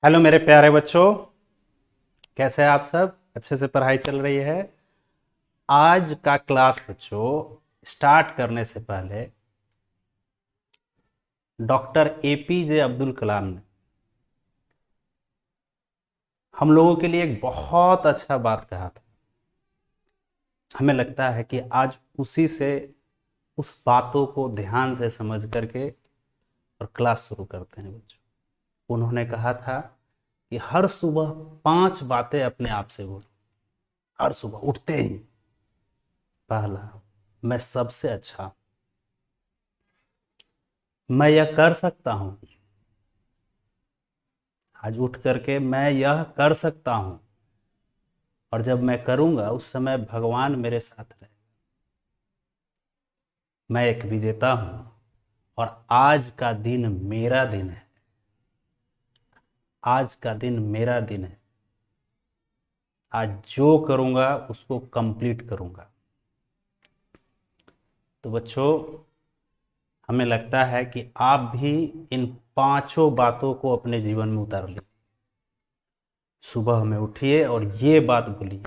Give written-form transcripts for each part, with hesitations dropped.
Hello मेरे प्यारे बच्चों, कैसे हैं आप सब? अच्छे से पढ़ाई चल रही है? आज का क्लास बच्चों स्टार्ट करने से पहले डॉक्टर एपीजे अब्दुल कलाम ने हम लोगों के लिए एक बहुत अच्छा बात कहा था। हमें लगता है कि आज उसी से उस बातों को ध्यान से समझ करके और क्लास शुरू करते हैं बच्चों। उन्होंने कहा था कि हर सुबह 5 बातें अपने आप से बोलो। हर सुबह उठते ही पहला, मैं सबसे अच्छा हूं। मैं यह कर सकता हूं। आज उठ करके मैं यह कर सकता हूं, और जब मैं करूंगा उस समय भगवान मेरे साथ रहे। मैं एक विजेता हूं और आज का दिन मेरा दिन है। आज का दिन मेरा दिन है। आज जो करूंगा उसको कंप्लीट करूंगा। तो बच्चों, हमें लगता है कि आप भी इन 5 बातों को अपने जीवन में उतार लीजिए। सुबह में उठिए और ये बात बोलिए,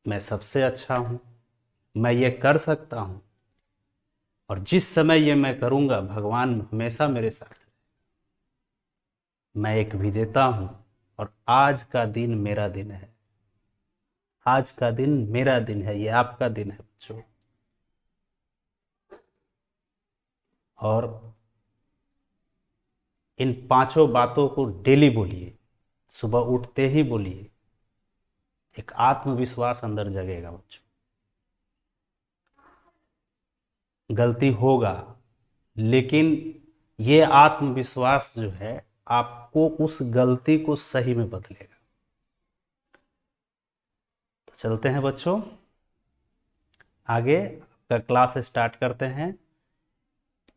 मैं सबसे अच्छा हूं, मैं ये कर सकता हूं, और जिस समय ये मैं करूंगा भगवान हमेशा मेरे साथ है। मैं एक विजेता हूं और आज का दिन मेरा दिन है। आज का दिन मेरा दिन है, ये आपका दिन है बच्चों। और इन 5 बातों को डेली बोलिए, सुबह उठते ही बोलिए। एक आत्मविश्वास अंदर जगेगा बच्चों। गलती होगा, लेकिन ये आत्मविश्वास जो है आपको उस गलती को सही में बदलेगा। तो चलते हैं बच्चों, आगे का क्लास स्टार्ट करते हैं।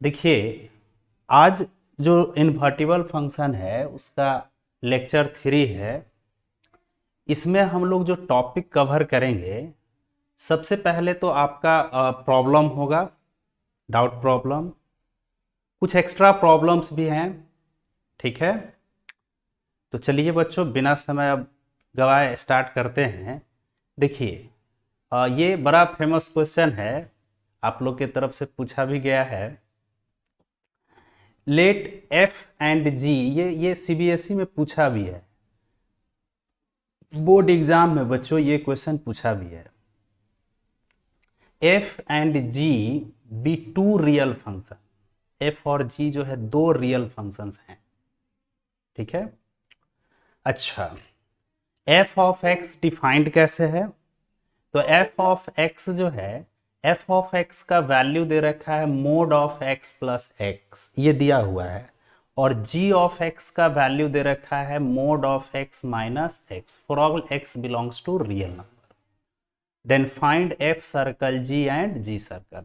देखिए, आज जो इन्वर्टिबल फंक्शन है उसका लेक्चर 3 है। इसमें हम लोग जो टॉपिक कवर करेंगे, सबसे पहले तो आपका प्रॉब्लम होगा, डाउट प्रॉब्लम। कुछ एक्स्ट्रा प्रॉब्लम्स भी हैं, ठीक है? तो चलिए बच्चों, बिना समय अब गवाए स्टार्ट करते हैं। देखिए, ये बड़ा फेमस क्वेश्चन है, आप लोग की तरफ से पूछा भी गया है। लेट एफ एंड जी, ये सीबीएसई में पूछा भी है। बोर्ड एग्जाम में बच्चों ये क्वेश्चन पूछा भी है। F and g be two real function. F और जी जो है दो रियल फंक्शंस हैं, ठीक है? अच्छा, एफ ऑफ एक्स डिफाइंड कैसे है? तो एफ ऑफ एक्स जो है, एफ ऑफ एक्स का वैल्यू दे रखा है mod of x plus x, ये दिया हुआ है। और जी ऑफ एक्स का वैल्यू दे रखा है mod of x minus x for all x belongs to real number. Then find f circle g and g circle.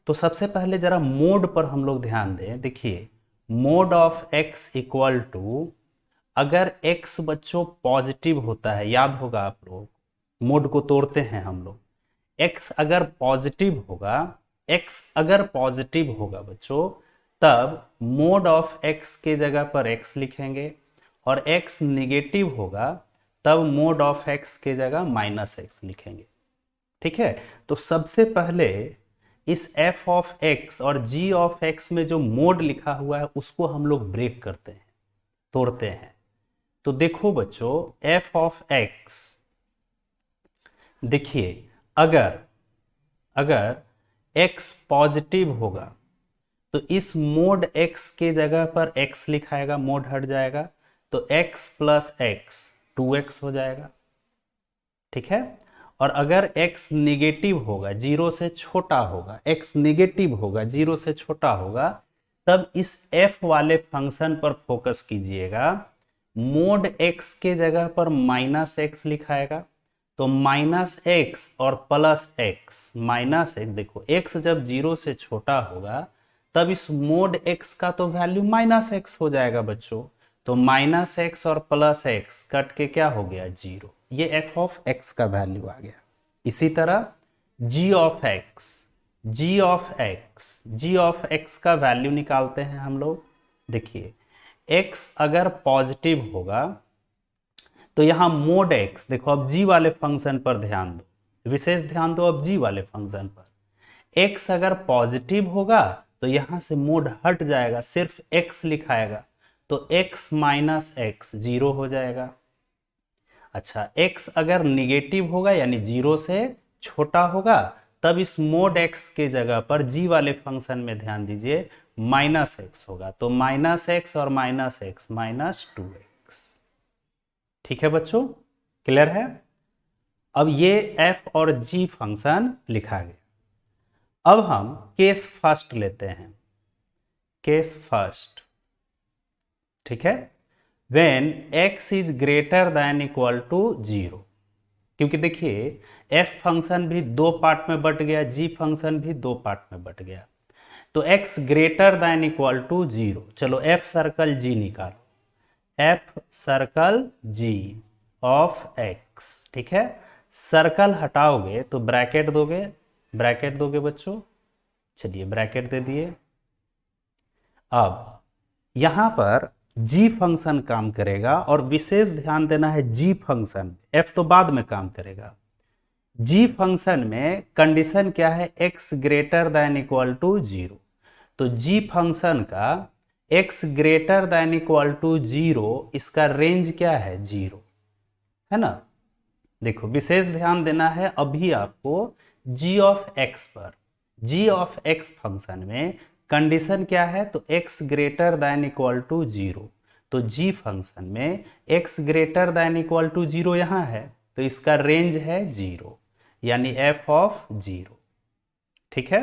तो सबसे पहले जरा मोड पर हम लोग ध्यान दें। देखिए, mod of x equal to, अगर एक्स बच्चों पॉजिटिव होता है, याद होगा आप लोग, मोड को तोड़ते हैं हम लोग। एक्स अगर पॉजिटिव होगा, एक्स अगर पॉजिटिव होगा बच्चों, तब मोड ऑफ एक्स के जगह पर एक्स लिखेंगे। और एक्स निगेटिव होगा, तब मोड ऑफ एक्स के जगह माइनस एक्स लिखेंगे, ठीक है? तो सबसे पहले इस एफ ऑफ एक्स और जी ऑफ एक्स में जो मोड लिखा हुआ है उसको हम लोग ब्रेक करते हैं, तोड़ते हैं। तो देखो बच्चों, एफ ऑफ एक्स, देखिए, अगर अगर x पॉजिटिव होगा तो इस मोड x के जगह पर x लिखाएगा, मोड हट जाएगा, तो x प्लस एक्स 2x हो जाएगा, ठीक है? और अगर x निगेटिव होगा, जीरो से छोटा होगा, x निगेटिव होगा, जीरो से छोटा होगा, तब इस f वाले फंक्शन पर फोकस कीजिएगा। मोड x के जगह पर माइनस एक्स लिखाएगा, तो माइनस एक्स और प्लस एक्स, माइनस एक्स, देखो x जब जीरो से छोटा होगा तब इस मोड x का तो वैल्यू माइनस एक्स हो जाएगा बच्चों। तो माइनस एक्स और प्लस एक्स कट के क्या हो गया, जीरो। ये एफ ऑफ एक्स का वैल्यू आ गया। इसी तरह G of X, G of x का वैल्यू निकालते हैं हम लोग। देखिए, x अगर पॉजिटिव होगा तो यहां मोड x, देखो अब g वाले फंक्शन पर ध्यान दो, विशेष ध्यान दो अब g वाले फंक्शन पर। x अगर पॉजिटिव होगा तो यहां से मोड हट जाएगा, सिर्फ x लिखाएगा, तो x माइनस एक्स 0 हो जाएगा। अच्छा, x अगर निगेटिव होगा यानी 0 से छोटा होगा, तब इस मोड x के जगह पर g वाले फंक्शन में ध्यान दीजिए माइनस एक्स होगा, तो माइनस एक्स और माइनस एक्स माइनस 2x। ठीक है बच्चों, क्लियर है? अब ये f और g फंक्शन लिखा गया। अब हम केस फर्स्ट लेते हैं, केस फर्स्ट। ठीक है, when x is greater than equal to 0, क्योंकि देखिए f फंक्शन भी दो पार्ट में बट गया, g फंक्शन भी दो पार्ट में बट गया, तो x greater than equal to 0। चलो f सर्कल g निकालो, f circle g of x। ठीक है, सर्कल हटाओगे तो ब्रैकेट दोगे, ब्रैकेट दोगे बच्चों, चलिए ब्रैकेट दे दिए। अब यहां पर g फंक्शन काम करेगा और विशेष ध्यान देना है g फंक्शन, f तो बाद में काम करेगा। g फंक्शन में कंडीशन क्या है, x greater than equal to 0, तो g फंक्शन का x greater than equal to 0, इसका रेंज क्या है, 0 है ना। देखो विशेष ध्यान देना है अभी आपको g ऑफ x पर, g ऑफ x फंक्शन में कंडीशन क्या है, तो x greater than equal to 0, तो g फंक्शन में x greater than equal to 0 यहाँ है, तो इसका रेंज है 0, यानी f ऑफ 0। ठीक है,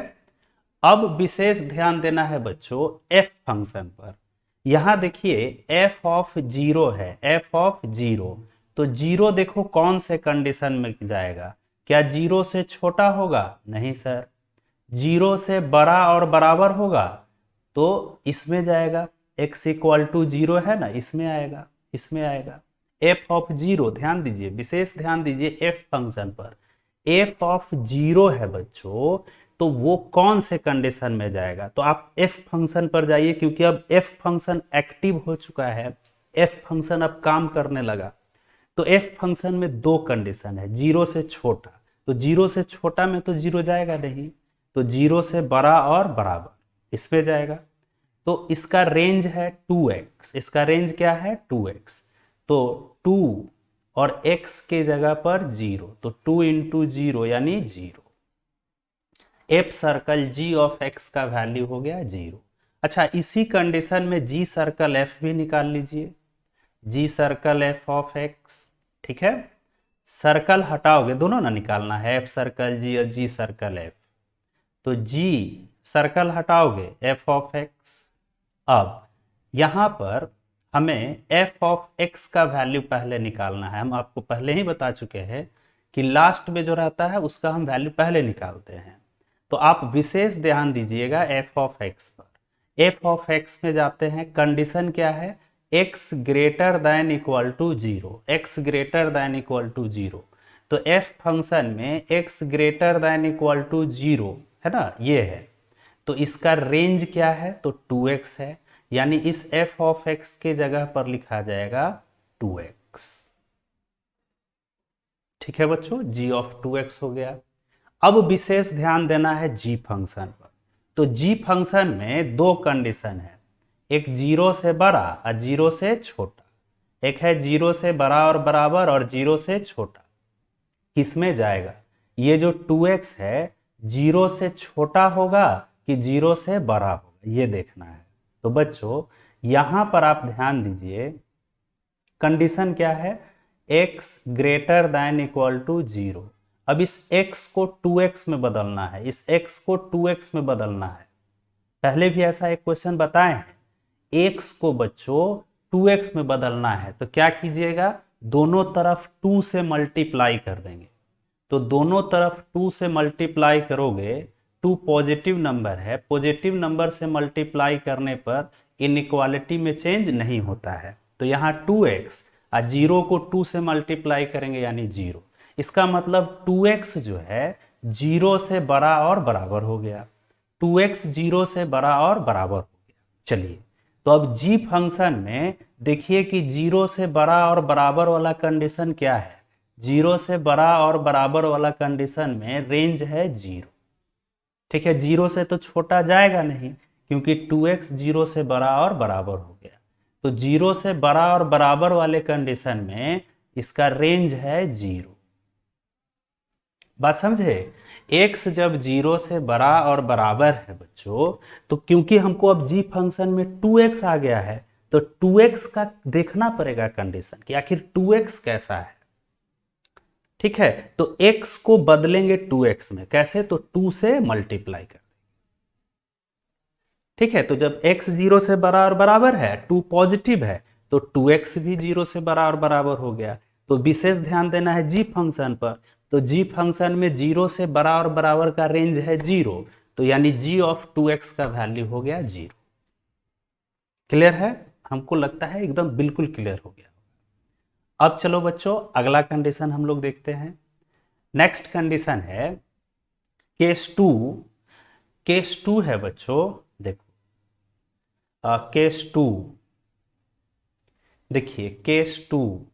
अब विशेष ध्यान देना है बच्चों f फंक्शन पर। यहां देखिए f ऑफ 0 है, f ऑफ 0, तो 0 देखो कौन से कंडीशन में जाएगा, क्या 0 से छोटा होगा, नहीं सर, 0 से बड़ा और बराबर होगा तो इसमें जाएगा, x इक्वल टू 0 है ना, इसमें आएगा, इसमें आएगा। f ऑफ 0 ध्यान दीजिए, विशेष ध्यान दीजिए f फंक्शन पर, f ऑफ 0 है बच्चों, तो वो कौन से कंडीशन में जाएगा, तो आप f फंक्शन पर जाइए, क्योंकि अब f फंक्शन एक्टिव हो चुका है, f फंक्शन अब काम करने लगा। तो f फंक्शन में दो कंडीशन है, 0 से छोटा, तो 0 से छोटा में तो 0 जाएगा नहीं, तो 0 से बड़ा और बराबर इसमें जाएगा, तो इसका रेंज है 2x, इसका रेंज क्या है 2x, तो 2 और x के जगह पर 0, तो 2 इंटू 0 यानी 0। f circle g of x का वैल्यू हो गया 0। अच्छा, इसी कंडीशन में g सर्कल f भी निकाल लीजिए, g circle f of x। ठीक है, सर्कल हटाओगे, दोनों ना निकालना है, f सर्कल g और g सर्कल f, तो g सर्कल हटाओगे f ऑफ x। अब यहां पर हमें f ऑफ x का वैल्यू पहले निकालना है, हम आपको पहले ही बता चुके हैं कि लास्ट में जो रहता है उसका हम वैल्यू पहले निकालते हैं, तो आप विशेष ध्यान दीजिएगा f ऑफ x पर। f ऑफ x में जाते हैं, कंडीशन क्या है, x greater than equal to 0, x greater than equal to 0, तो f फंक्शन में x greater than equal to 0 है ना, ये है, तो इसका रेंज क्या है, तो 2x है, यानी इस f ऑफ x के जगह पर लिखा जाएगा 2x। ठीक है बच्चों, g ऑफ 2x हो गया। अब विशेष ध्यान देना है g फंक्शन पर, तो g फंक्शन में दो कंडीशन है, एक 0 से बड़ा और 0 से छोटा, एक है 0 से बड़ा और बराबर और 0 से छोटा, किसमें जाएगा, ये जो 2x है 0 से छोटा होगा कि 0 से बड़ा होगा, ये देखना है। तो बच्चों यहां पर आप ध्यान दीजिए, कंडीशन क्या है, x greater than equal to 0, अब इस x को 2x में बदलना है, इस x को 2x में बदलना है, पहले भी ऐसा एक क्वेश्चन बताए हैं, x को बच्चों 2x में बदलना है, तो क्या कीजिएगा, दोनों तरफ 2 से मल्टीप्लाई कर देंगे, तो दोनों तरफ 2 से मल्टीप्लाई करोगे, 2 पॉजिटिव नंबर है, पॉजिटिव नंबर से मल्टीप्लाई करने पर इनइक्वालिटी में चेंज नहीं होता है, तो यहाँ 2x और 0 को 2 से मल्टीप्लाई करेंगे यानी 0, इसका मतलब 2x जो है 0 से बड़ा और बराबर हो गया, 2x 0 से बड़ा और बराबर हो गया। चलिए, तो अब जी फंक्शन में देखिए कि जीरो से बड़ा और बराबर वाला कंडीशन क्या है, जीरो से बड़ा और बराबर वाला कंडीशन में रेंज है जीरो। ठीक है, जीरो से तो छोटा जाएगा नहीं क्योंकि 2x जीरो से बड़ा और बराबर हो गया। तो जीरो से बड़ा और बराबर वाले कंडीशन में इसका रेंज है जीरो। बात समझे, x जब जीरो से बड़ा और बराबर है बच्चों, तो क्योंकि हमको अब g फंक्शन में 2x आ गया है, तो 2x का देखना पड़ेगा कंडीशन कि आखिर 2x कैसा है। ठीक है, तो x को बदलेंगे 2x में, कैसे, तो 2 से मल्टीप्लाई कर। ठीक है, तो जब x जीरो से बड़ा और बराबर है, 2 पॉजिटिव है, तो 2x भी जीरो से बड़ा और बराबर हो गया। तो विशेष ध्यान देना है g फंक्शन पर। तो g फंक्शन में जीरो से बड़ा और बराबर का रेंज है जीरो, तो यानी g ऑफ 2x का वैल्यू हो गया जीरो। क्लियर है, हमको लगता है एकदम बिल्कुल क्लियर हो गया। अब चलो बच्चों अगला कंडीशन हम लोग देखते हैं। नेक्स्ट कंडीशन है केस टू। केस टू है बच्चों, देखो केस टू, देखिए केस टू।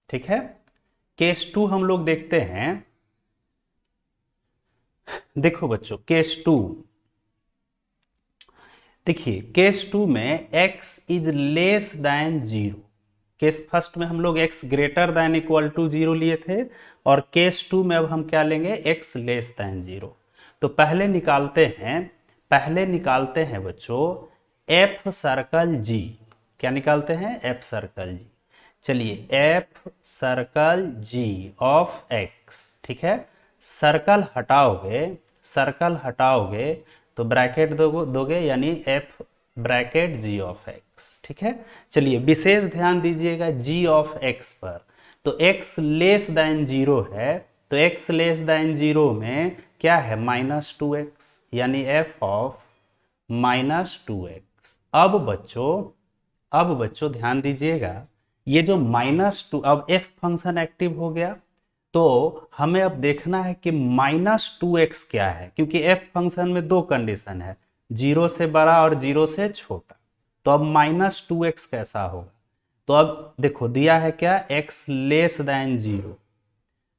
ठीक है, केस टू हम लोग देखते हैं। देखो बच्चों केस टू, देखिए केस टू में x is less than zero. Case first में हम लोग x greater than equal to zero लिए थे, और केस टू में अब हम क्या लेंगे, x लेस दैन जीरो। तो पहले निकालते हैं बच्चों f सर्कल g। क्या निकालते हैं, f सर्कल g। चलिए f circle g of x। ठीक है, सर्कल हटाओगे तो ब्रैकेट दोगे यानी f bracket g of x। ठीक है, चलिए विशेष ध्यान दीजिएगा g ऑफ x पर। तो x लेस दैन जीरो है, तो x लेस दैन जीरो में क्या है, -2x, यानी f ऑफ -2x। अब बच्चों ध्यान दीजिएगा, ये जो -2, अब f फंक्शन एक्टिव हो गया, तो हमें अब देखना है कि -2x क्या है, क्योंकि f फंक्शन में दो कंडीशन है, जीरो से बड़ा और जीरो से छोटा। तो अब -2x कैसा होगा, तो अब देखो दिया है क्या, x लेस दैन जीरो।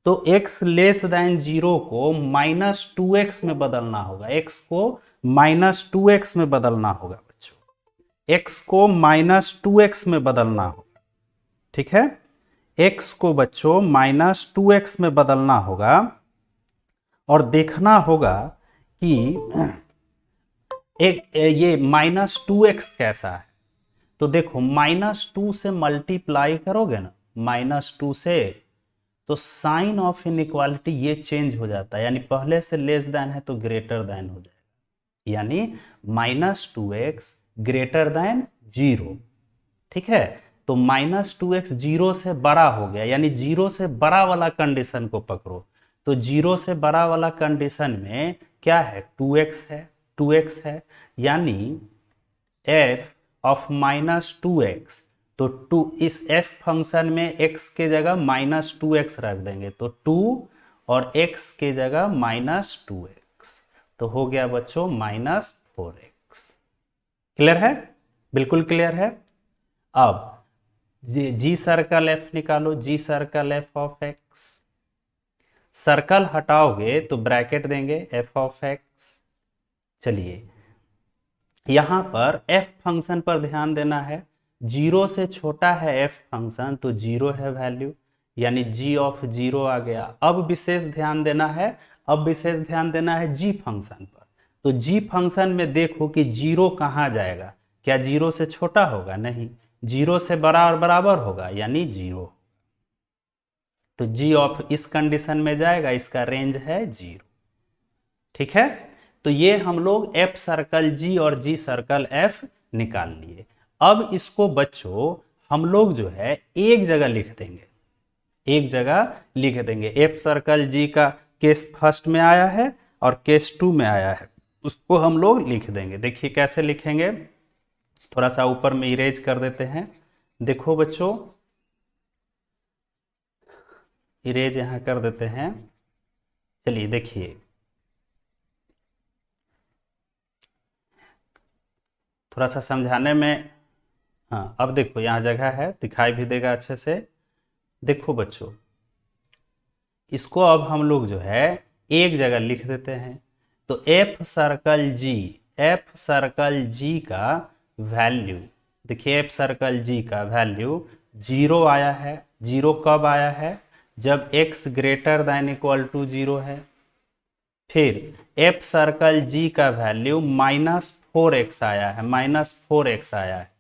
तो x लेस दैन जीरो को -2x में बदलना होगा, x को -2x में बदलना होगा बच्चों, x को -2x में बदलना होगा। ठीक है, x को बच्चों -2x में बदलना होगा, और देखना होगा कि एक ये -2x कैसा है। तो देखो -2 से मल्टीप्लाई करोगे ना, -2 से, तो साइन ऑफ इनइक्वालिटी ये चेंज हो जाता है, यानी पहले से लेस देन है तो ग्रेटर देन हो जाएगा, यानी -2x ग्रेटर देन जीरो। ठीक है, तो -2x जीरो से बड़ा हो गया, यानी जीरो से बड़ा वाला कंडीशन को पकड़ो। तो जीरो से बड़ा वाला कंडीशन में क्या है, 2x है, यानी f ऑफ -2x। तो 2, इस f फंक्शन में x के जगह -2x रख देंगे, तो 2 और x के जगह -2x, तो हो गया बच्चों -4x। क्लियर है, बिल्कुल क्लियर है। अब जी सर्कल f निकालो, g circle f of x। Circle हटाओगे तो ब्रैकेट देंगे f ऑफ x। चलिए यहां पर f फंक्शन पर ध्यान देना है, जीरो से छोटा है f फंक्शन तो जीरो है वैल्यू, यानी g ऑफ जीरो आ गया। अब विशेष ध्यान देना है, g फंक्शन पर। तो g फंक्शन में देखो कि जीरो कहां जाएगा, क्या जीरो से छोटा होगा, नहीं, जीरो से बड़ा और बराबर होगा, यानी जीरो। तो g ऑफ इस कंडीशन में जाएगा, इसका रेंज है जीरो। ठीक है, तो ये हम लोग f सर्कल g और g सर्कल f निकाल लिए। अब इसको बच्चों हम लोग जो है एक जगह लिख देंगे, f सर्कल g का केस फर्स्ट में आया है और केस टू में आया है, उसको हम लोग लिख देंगे। देखिए कैसे लिखेंगे, थोड़ा सा ऊपर में इरेज कर देते हैं। देखो बच्चों, इरेज यहां कर देते हैं। चलिए देखिए, थोड़ा सा समझाने में, हाँ अब देखो यहाँ जगह है, दिखाई भी देगा अच्छे से। देखो बच्चों, इसको अब हम लोग जो है एक जगह लिख देते हैं। तो एफ सर्कल जी, एफ सर्कल जी का वैल्यू, देखिए एफ सर्कल जी का वैल्यू 0 आया है। 0 कब आया है? जब x greater than equal to 0 है। फिर एफ सर्कल जी का वैल्यू -4x आया है, -4x आया है।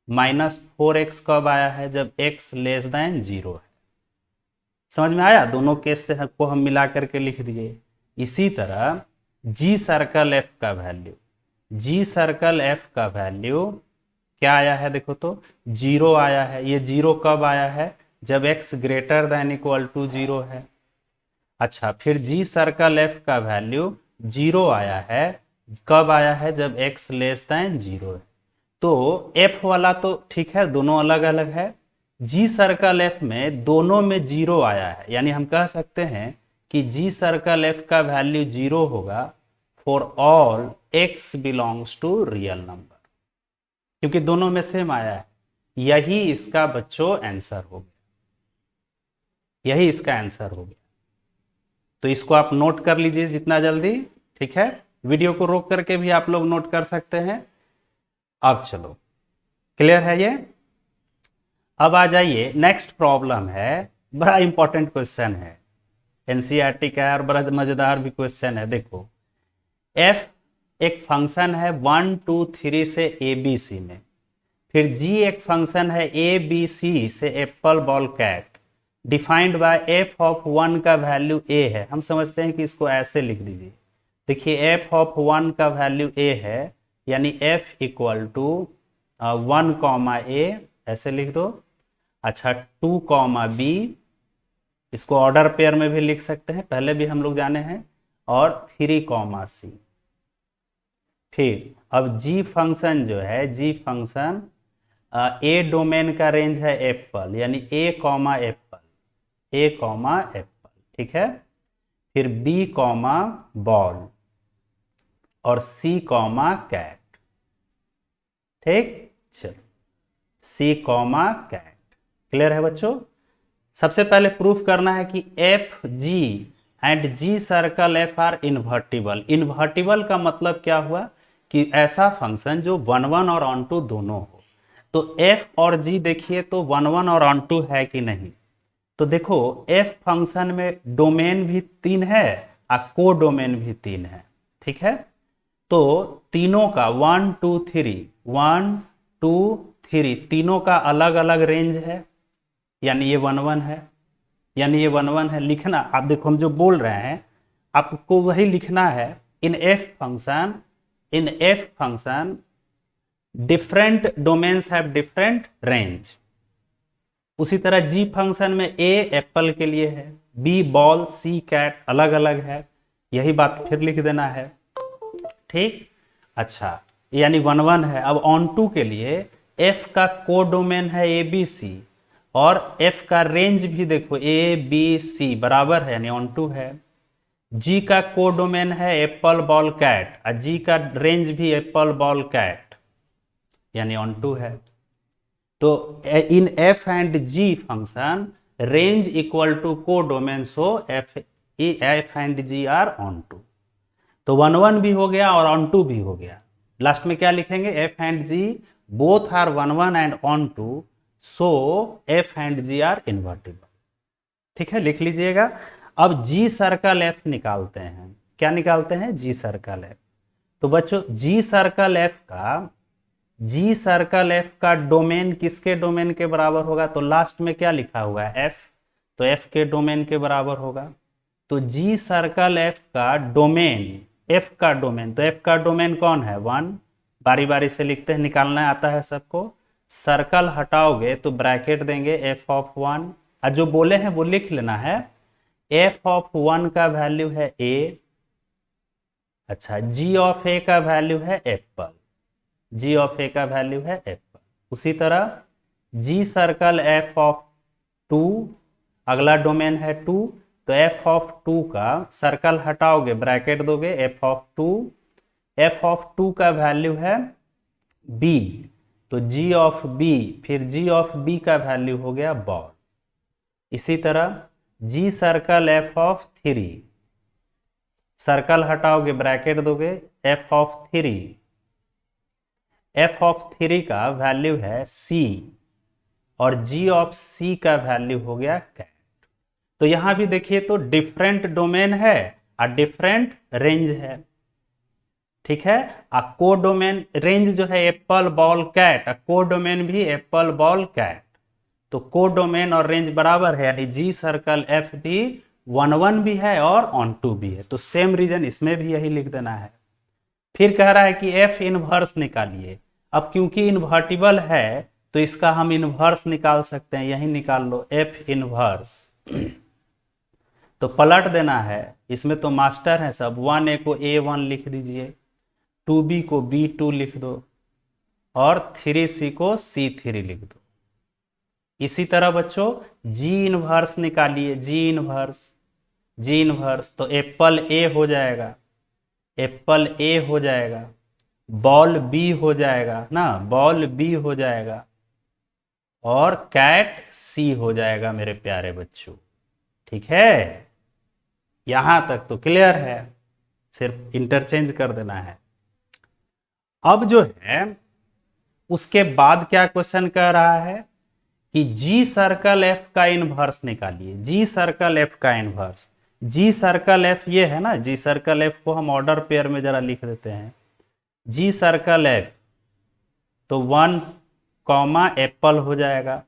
-4x कब आया है? जब x लेस दैन 0 है। समझ में आया? दोनों केस से को हम मिला करके लिख दिए। इसी तरह जी सर्कल एफ का वैल्यू, जी सर्कल एफ का वैल्यू क्या आया है? देखो तो 0 आया है। ये 0 कब आया है? जब x greater than equal to 0 है। अच्छा, फिर जी सर्कल एफ का वैल्यू 0 आया है, कब आया है? जब x लेस दैन 0 है। तो f वाला तो ठीक है, दोनों अलग अलग है। जी सर्कल एफ में दोनों में 0 आया है, यानी हम कह सकते हैं कि जी सर्कल एफ का वैल्यू 0 होगा for all x belongs to real number, क्योंकि दोनों में सेम आया है। यही इसका बच्चों आंसर हो गया, यही इसका आंसर हो गया। तो इसको आप नोट कर लीजिए जितना जल्दी, ठीक है? वीडियो को रोक करके भी आप लोग नोट कर सकते हैं। अब चलो, क्लियर है ये? अब आ जाइए, नेक्स्ट प्रॉब्लम है, बड़ा इंपॉर्टेंट क्वेश्चन है, एनसीईआरटी का है और बड़ा मजेदार भी क्वेश्चन है। देखो, एफ एक फंक्शन है 1 2 3 से ए बी सी में, फिर जी एक फंक्शन है ए बी सी से apple ball cat, defined by f of 1 का वैल्यू ए है। हम समझते हैं कि इसको ऐसे लिख दीजिए। देखिए एफ ऑफ 1 का वैल्यू ए है, यानी एफ इक्वल टू 1 कॉमा ए, ऐसे लिख दो। अच्छा, 2 कॉमा बी, इसको ऑर्डर पेयर में भी लिख सकते हैं, पहले भी हम लोग जाने हैं, और 3 कॉमा सी। फिर अब जी फंक्शन जो है, जी फंक्शन ए डोमेन का रेंज है एप्पल, यानी ए कॉमा एप्पल, ए कॉमा एप्पल, ठीक है? फिर बी कॉमा बॉल और सी कॉमा कैट, ठीक? चलो, सी कॉमा कैट, क्लियर है बच्चों? सबसे पहले प्रूफ करना है कि f g and g circle f are invertible. Invertible का मतलब क्या हुआ? कि ऐसा फंक्शन जो 1 1 और ऑन टू दोनों हो। तो एफ और जी देखिए तो 1 1 और ऑन टू है कि नहीं? तो देखो एफ फंक्शन में डोमेन भी 3 है और को डोमेन भी 3 है, ठीक है? तो तीनों का 1 2 3, 1 2 3 तीनों का अलग अलग रेंज है, यानी ये 1 1 है, यानी ये 1 1 है। लिखना, आप देखो हम जो बोल रहे हैं आपको वही लिखना है। In F function different domains have different range. उसी तरह जी फंक्शन में ए एप्पल के लिए है, बी बॉल, सी कैट, अलग अलग है। यही बात फिर लिख देना है, ठीक? अच्छा, यानी 1 1 है। अब ऑन टू के लिए एफ का को डोमेन है ए बी सी, और एफ का रेंज भी देखो ए बी सी बराबर है, यानी ऑन टू है। जी का को डोमेन है एप्पल बॉल कैट, और जी का रेंज भी एप्पल बॉल कैट, यानी ऑन टू है। तो इन F and G function range equal to को domain, so F and ji are onto. तो 1 1 भी हो गया और ऑन टू भी हो गया। लास्ट में क्या लिखेंगे? F and g both are 1 1 and onto, so F and ji are invertible, ठीक है? लिख लीजिएगा। अब जी सर्कल एफ निकालते हैं। क्या निकालते हैं? जी सर्कल एफ। तो बच्चों जी सर्कल एफ का डोमेन किसके डोमेन के बराबर होगा? तो लास्ट में क्या लिखा हुआ है? एफ, तो एफ के डोमेन के बराबर होगा। तो जी सर्कल एफ का डोमेन, एफ का डोमेन, तो एफ का डोमेन कौन है? 1। बारी बारी से लिखते हैं, निकालना आता है सबको। सर्कल हटाओगे तो ब्रैकेट देंगे एफ ऑफ 1, और जो बोले हैं वो लिख लेना है। एफ ऑफ 1 का वैल्यू है ए। अच्छा, जी ऑफ ए का वैल्यू है एप्पल, जी ऑफ ए का वैल्यू है एप्पल। उसी तरह जी सर्कल एफ ऑफ 2, अगला डोमेन है 2, तो एफ ऑफ 2 का सर्कल हटाओगे ब्रैकेट दोगे एफ ऑफ 2, एफ ऑफ 2 का वैल्यू है बी, तो जी ऑफ बी, फिर जी ऑफ बी का वैल्यू हो गया बॉल। इसी तरह g circle f of three, circle हटाओगे ब्रैकेट दोगे, f of three, f of three का वैल्यू है सी, और जी ऑफ सी का वैल्यू हो गया कैट। तो यहां भी देखिए तो डिफरेंट डोमेन है और डिफरेंट रेंज है, ठीक है। आ कोडोमेन रेंज जो है एप्पल बॉल कैट, कोडोमेन भी एप्पल बॉल कैट, तो कोडोमेन और रेंज बराबर है, यानी जी सर्कल एफ भी 1 1 भी है और ऑन टू भी है, तो सेम रीजन इसमें भी यही लिख देना है। फिर कह रहा है कि एफ इनवर्स निकालिए। अब क्योंकि इन्वर्टिबल है तो इसका हम इनवर्स निकाल सकते हैं, यही निकाल लो एफ इनवर्स। तो पलट देना है, इसमें तो मास्टर है सब, 1a को a1 लिख दीजिए, 2b को b2 लिख दो, और 3c को c3 लिख दो। इसी तरह बच्चों जी इनवर्स निकालिए, जी इनवर्स, जी इनवर्स, तो एप्पल ए हो जाएगा, एप्पल ए हो जाएगा, बॉल बी हो जाएगा ना, बॉल बी हो जाएगा, और कैट सी हो जाएगा मेरे प्यारे बच्चों, ठीक है। यहां तक तो क्लियर है, सिर्फ इंटरचेंज कर देना है। अब जो है उसके बाद क्या क्वेश्चन कह रहा है कि जी सर्कल एफ का इनवर्स निकालिए, जी सर्कल एफ का इनवर्स। जी सर्कल एफ ये है ना, जी सर्कल एफ को हम ऑर्डर पेयर में जरा लिख देते हैं। जी सर्कल एफ, तो 1 कॉमा एप्पल हो जाएगा,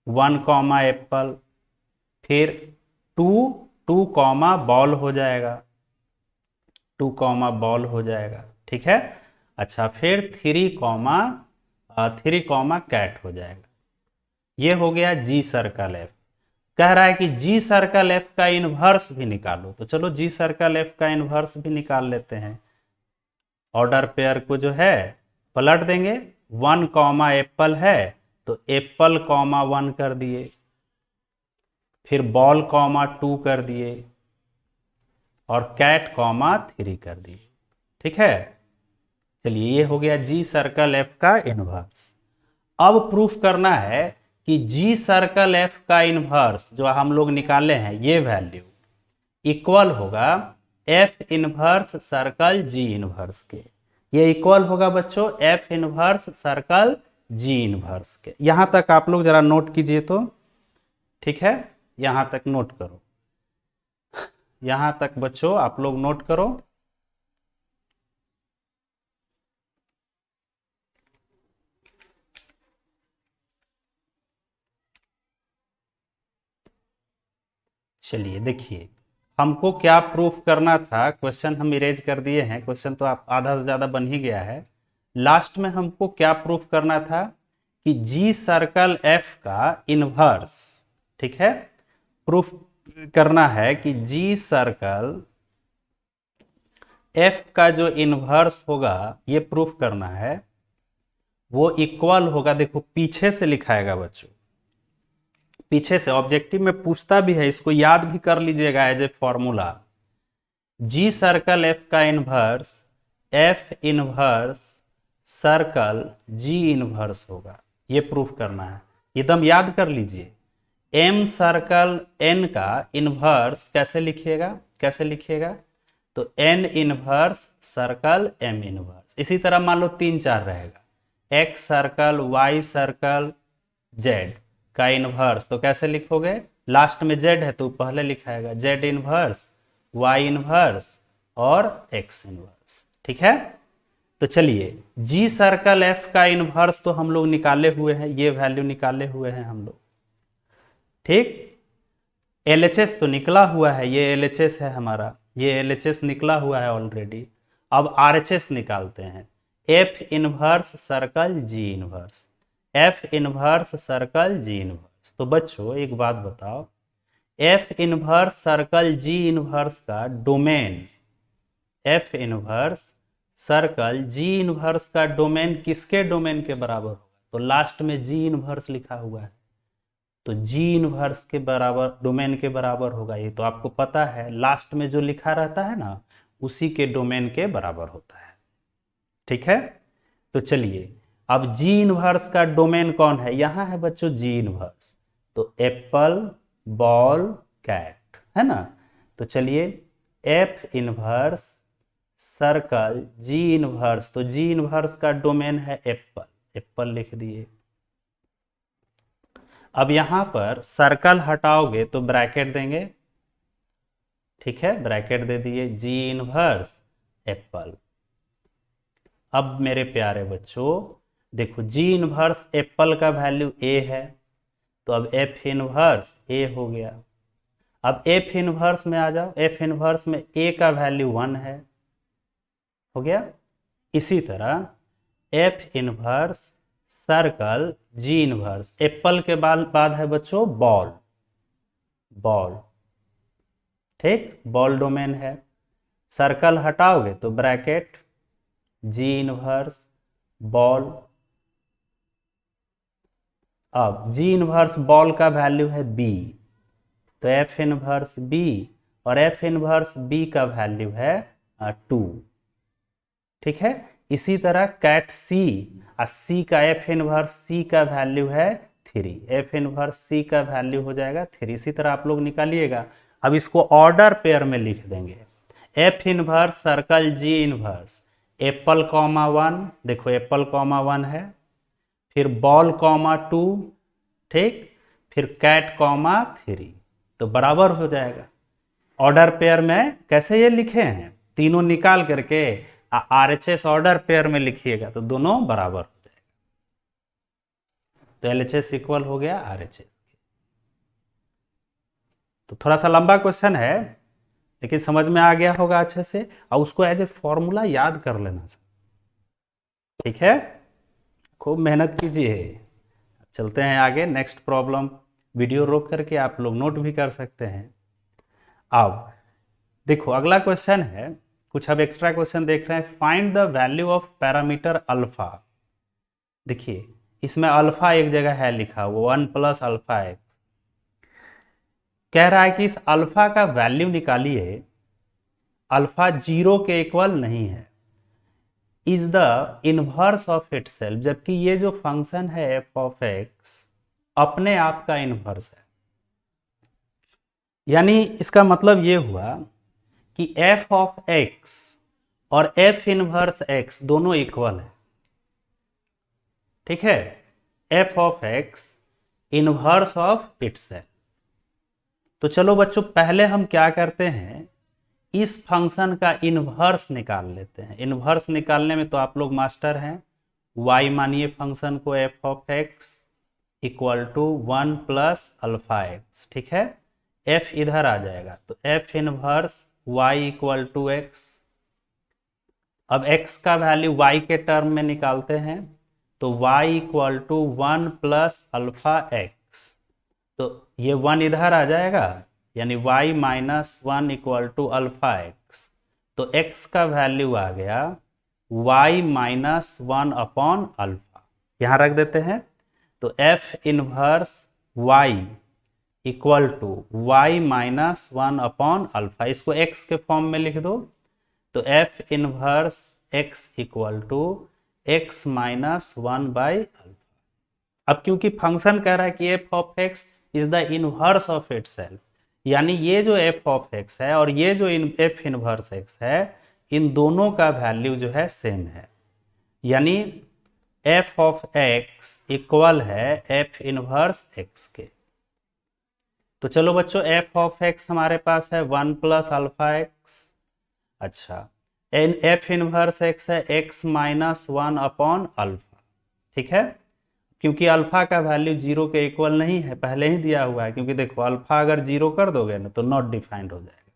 1 कॉमा एप्पल, फिर 2 2 कॉमा बॉल हो जाएगा, 2 कॉमा बॉल हो जाएगा, ठीक है। अच्छा, फिर 3 कॉमा कैट हो जाएगा। ये हो गया जी सर्कल एफ। कह रहा है कि जी सर्कल एफ का इनवर्स भी निकालो, तो चलो जी सर्कल एफ का इनवर्स भी निकाल लेते हैं। ऑर्डर पेयर को जो है पलट देंगे, 1 कॉमा एप्पल है तो एप्पल कॉमा 1 कर दिए, फिर बॉल कॉमा 2 कर दिए, और कैट कॉमा 3 कर दिए, ठीक है। चलिए ये हो गया जी सर्कल एफ का इनवर्स। अब प्रूफ करना है कि जी सर्कल एफ का इनवर्स जो हम लोग निकाले हैं ये वैल्यू इक्वल होगा F inverse circle g inverse के। ये इक्वल होगा बच्चों F inverse circle g inverse के। यहां तक आप लोग जरा नोट कीजिए तो, ठीक है, यहां तक नोट करो, यहां तक बच्चों आप लोग नोट करो। चलिए देखिए हमको क्या प्रूफ करना था, क्वेश्चन हम इरेज कर दिए हैं, क्वेश्चन तो आप आधा से ज्यादा बन ही गया है। लास्ट में हमको क्या प्रूफ करना था कि जी सर्कल एफ का इनवर्स, ठीक है, प्रूफ करना है कि जी सर्कल एफ का जो इनवर्स होगा ये प्रूफ करना है, वो इक्वल होगा, देखो पीछे से लिखाएगा बच्चों, पीछे से ऑब्जेक्टिव में पूछता भी है, इसको याद भी कर लीजिएगा as a formula. G circle f का inverse f inverse circle g inverse होगा, ये प्रूफ करना है, एकदम याद कर लीजिए। एम सर्कल एन का इनवर्स कैसे लिखिएगा, कैसे लिखिएगा, तो n inverse circle m inverse. इसी तरह मान लो 3 4 रहेगा, x circle y circle z का इनवर्स, तो कैसे लिखोगे, लास्ट में जेड है तो पहले लिखाएगा जेड इनवर्स वाई इनवर्स और एक्स इनवर्स, ठीक है। तो चलिए जी सर्कल एफ का इनवर्स तो हम लोग निकाले हुए हैं, ये वैल्यू निकाले हुए हैं हम लोग, ठीक। एलएचएस तो निकला हुआ है, ये एलएचएस है हमारा, ये एलएचएस निकला हुआ है ऑलरेडी। अब आरएचएस निकालते हैं, f inverse circle g inverse, f inverse circle g inverse. तो बच्चों एक बात बताओ, f inverse circle g inverse का domain, f inverse circle g inverse का डोमेन किसके डोमेन के बराबर होगा, तो लास्ट में जी इनवर्स लिखा हुआ है, तो जी इनवर्स के बराबर, डोमेन के बराबर होगा, ये तो आपको पता है, लास्ट में जो लिखा रहता है ना उसी के डोमेन के बराबर होता है, ठीक है। तो चलिए अब जी इनवर्स का डोमेन कौन है, यहां है बच्चों जी इनवर्स, तो एप्पल बॉल कैट है ना। तो चलिए F inverse circle g inverse, तो जी इनवर्स का डोमेन है एप्पल, एप्पल लिख दिए। अब यहां पर सर्कल हटाओगे तो ब्रैकेट देंगे, ठीक है, ब्रैकेट दे दिए, जी इनवर्स एप्पल। अब मेरे प्यारे बच्चों देखो जी इनवर्स एप्पल का वैल्यू ए है, तो अब एफ इनवर्स ए हो गया। अब एफ इनवर्स में आ जाओ, एफ इनवर्स में ए का वैल्यू 1 है, हो गया। इसी तरह F inverse circle g inverse, Apple के बाद है बच्चों बॉल, बॉल, ठीक, बॉल डोमेन है। सर्कल हटाओगे तो ब्रैकेट जी इनवर्स बॉल। अब जी इनवर्स बॉल का वैल्यू है बी, तो एफ इनवर्स बी, और एफ इनवर्स बी का वैल्यू है 2, ठीक है। इसी तरह कैट सी, और सी का एफ इनवर्स सी का वैल्यू है 3, एफ इनवर्स सी का वैल्यू हो जाएगा 3। इसी तरह आप लोग निकालिएगा। अब इसको ऑर्डर पेयर में लिख देंगे, F inverse circle g inverse Apple comma 1, देखो एप्पल कॉमा 1 है, फिर बॉल कॉमा 2, ठीक, फिर कैट कॉमा 3, तो बराबर हो जाएगा। ऑर्डर पेयर में कैसे ये लिखे हैं, तीनों निकाल करके आरएचएस ऑर्डर पेयर में लिखिएगा तो दोनों बराबर हो जाएगा, तो एलएचएस इक्वल हो गया आरएचएस। तो थोड़ा सा लंबा क्वेश्चन है लेकिन समझ में आ गया होगा अच्छे से, और उसको एज ए फॉर्मूला याद कर लेना, ठीक है, खूब मेहनत कीजिए। चलते हैं आगे नेक्स्ट प्रॉब्लम, वीडियो रोक करके आप लोग नोट भी कर सकते हैं। अब देखो अगला क्वेश्चन है, कुछ अब एक्स्ट्रा क्वेश्चन देख रहे हैं, find the value of parameter alpha. देखिए इसमें अल्फा एक जगह है लिखा हुआ 1 प्लस अल्फा एक्स, कह रहा है कि इस अल्फा का वैल्यू निकालिए, अल्फा 0 के इक्वल नहीं है, is the inverse of itself, जबकि ये जो फंक्शन है एफ ऑफ एक्स अपने आप का इनवर्स है। यानी इसका मतलब ये हुआ कि एफ ऑफ एक्स और एफ इनवर्स एक्स दोनों इक्वल है, ठीक है, f of x inverse of itself. तो चलो बच्चों पहले हम क्या करते हैं, इस फंक्शन का इनवर्स निकाल लेते हैं। इनवर्स निकालने में तो आप लोग मास्टर हैं, y मानिए फंक्शन को f of x equal to 1 plus alpha x, ठीक है, f इधर आ जाएगा तो f inverse y equal to x. अब x का वैल्यू y के टर्म में निकालते हैं तो y equal to 1 plus alpha x, तो ये 1 इधर आ जाएगा, यानी y minus 1 equal to alpha x, तो x का वैल्यू आ गया y माइनस 1 अपॉन अल्फा, यहां रख देते हैं। तो f inverse y equal to y minus 1 upon alpha, इसको x के फॉर्म में लिख दो, तो f inverse x equal to x minus 1 by alpha. अब क्योंकि फंक्शन कह रहा है कि f of x is the inverse of itself, यानी ये जो f ऑफ x है और ये जो f इनवर्स x है, इन दोनों का वैल्यू जो है सेम है, यानी f ऑफ x इक्वल है f इनवर्स x के। तो चलो बच्चों f ऑफ x हमारे पास है 1 प्लस अल्फा एक्स, अच्छा एन f इनवर्स x है x माइनस 1 अपॉन अल्फा, ठीक है, क्योंकि अल्फा का वैल्यू 0 के इक्वल नहीं है, पहले ही दिया हुआ है, क्योंकि देखो अल्फा अगर 0 कर दोगे ना तो नॉट डिफाइंड हो जाएगा।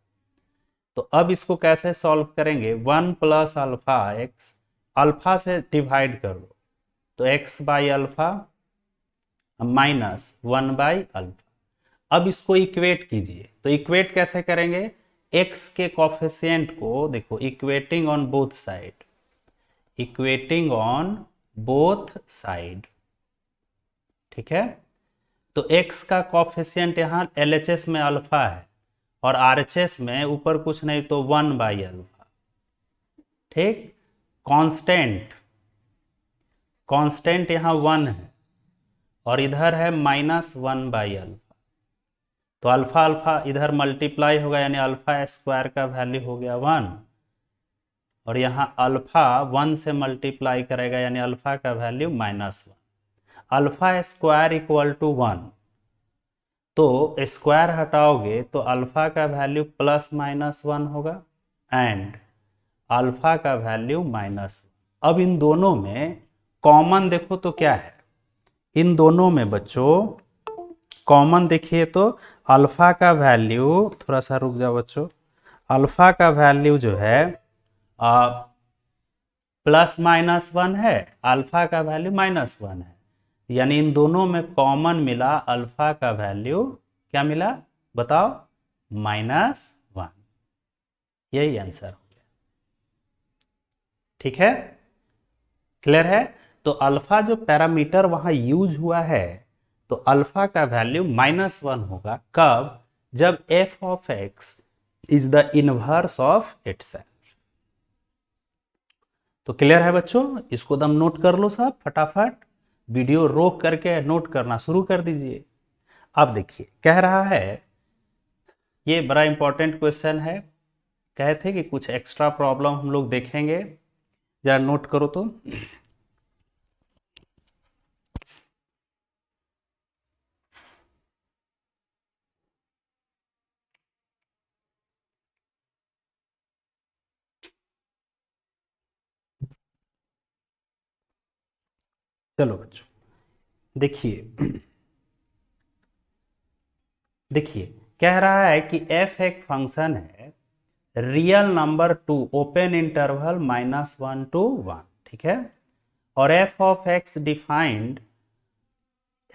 तो अब इसको कैसे सॉल्व करेंगे, 1 प्लस अल्फा एक्स, अल्फा से डिवाइड कर दो तो x by alpha minus 1 by alpha. अब इसको इक्वेट कीजिए, तो इक्वेट कैसे करेंगे, x के कोफिशिएंट को देखो equating on both side, equating on both side, ठीक है। तो x का कोफिशिएंट यहाँ LHS में अल्फा है और RHS में ऊपर कुछ नहीं तो 1 बाई अल्फा, ठीक, कांस्टेंट कांस्टेंट यहाँ 1 है और इधर है -1/अल्फा, तो अल्फा अल्फा इधर मल्टीप्लाई होगा यानी अल्फा स्क्वायर का वैल्यू हो गया 1, और यहाँ अल्फा 1 से मल्टीप्लाई करेगा यानी अल्फा का value -1। Alpha square equal to 1, तो स्क्वायर हटाओगे तो अल्फा का वैल्यू +-1 होगा एंड अल्फा का वैल्यू -1। अब इन दोनों में कॉमन देखो तो क्या है, इन दोनों में बच्चों कॉमन देखिए तो अल्फा का वैल्यू, थोड़ा सा रुक जाओ बच्चों, अल्फा का वैल्यू जो है +-1 है, अल्फा का वैल्यू -1 है, यानी इन दोनों में कॉमन मिला अल्फा का वैल्यू क्या मिला बताओ, -1। यही आंसर हो गया। ठीक है, क्लियर है। तो अल्फा जो पैरामीटर वहां यूज हुआ है, तो अल्फा का वैल्यू -1 होगा कब, जब f of x is the inverse of itself. तो क्लियर है बच्चों, इसको दम नोट कर लो सब फटाफट, वीडियो रोक करके नोट करना शुरू कर दीजिए। अब देखिए कह रहा है, ये बड़ा इंपॉर्टेंट क्वेश्चन है, कहे थे कि कुछ एक्स्ट्रा प्रॉब्लम हम लोग देखेंगे, जरा नोट करो तो। चलो बच्चों देखिए, देखिए कह रहा है कि f एक फंक्शन है real number two open interval -1 to 1, ठीक है, और f ऑफ x डिफाइंड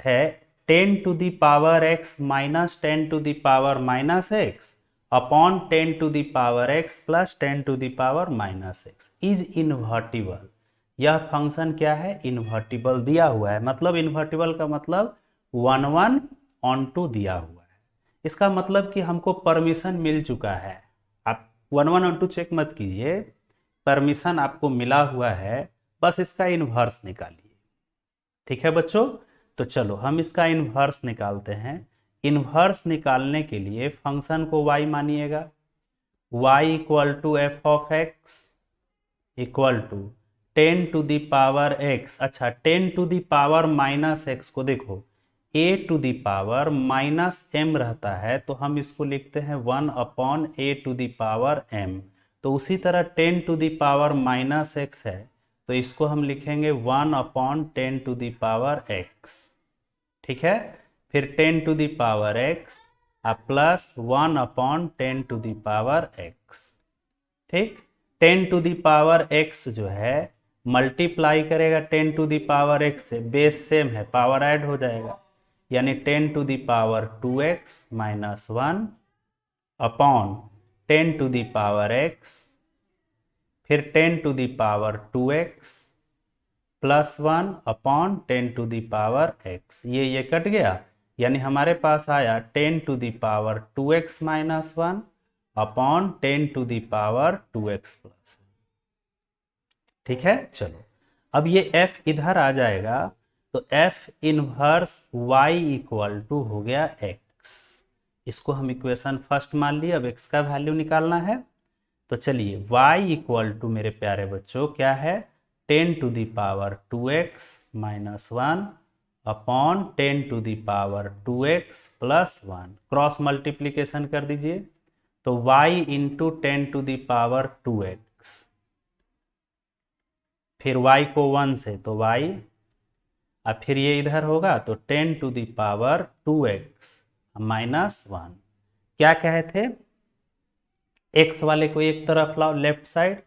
है 10 to the power x minus 10 to the power minus x upon 10 to the power x plus 10 to the power minus x is invertible. यह function क्या है, invertible दिया हुआ है, मतलब इन्वर्टिबल का मतलब 1 1 ऑन टू दिया हुआ है, इसका मतलब कि हमको परमिशन मिल चुका है। आप 1 1 ऑन टू चेक मत कीजिए, परमिशन आपको मिला हुआ है, बस इसका इन्वर्स निकालिए। ठीक है बच्चों, तो चलो हम इसका इन्वर्स निकालते हैं। इन्वर्स निकालने के लिए फंक्शन को y मानिएगा, y equal to f of x equal to 10 to the power x, अच्छा 10 to the power minus x को देखो a to the power -m रहता है, तो हम इसको लिखते हैं 1 upon a to the power m। तो उसी तरह 10 to the power -x है, तो इसको हम लिखेंगे 1 upon 10 to the power x। ठीक है, फिर 10 to the power x plus 1 upon 10 to the power x। ठीक, 10 to the power x जो है मल्टीप्लाई करेगा 10 to the power x से, बेस सेम है, पावर ऐड हो जाएगा, यानी 10 to the power 2x minus 1 upon 10 to the power x, फिर 10 to the power 2x plus 1 upon 10 to the power x, ये कट गया, यानी हमारे पास आया 10 to the power 2x minus 1 upon 10 to the power 2x plus. ठीक है, चलो अब ये f इधर आ जाएगा, तो f inverse y equal to हो गया x। इसको हम इक्वेशन फर्स्ट मान लिए, अब x का वैल्यू निकालना है, तो चलिए y इक्वल टू मेरे प्यारे बच्चों क्या है, 10 to the power 2x minus 1 upon 10 to the power 2x plus 1, cross multiplication कर दीजिए, तो y into 10 to the power 2x, फिर y को 1 से तो y, अब फिर ये इधर होगा तो 10 to the power 2x minus 1। क्या कहे थे, x वाले को एक तरफ लाओ लेफ्ट साइड,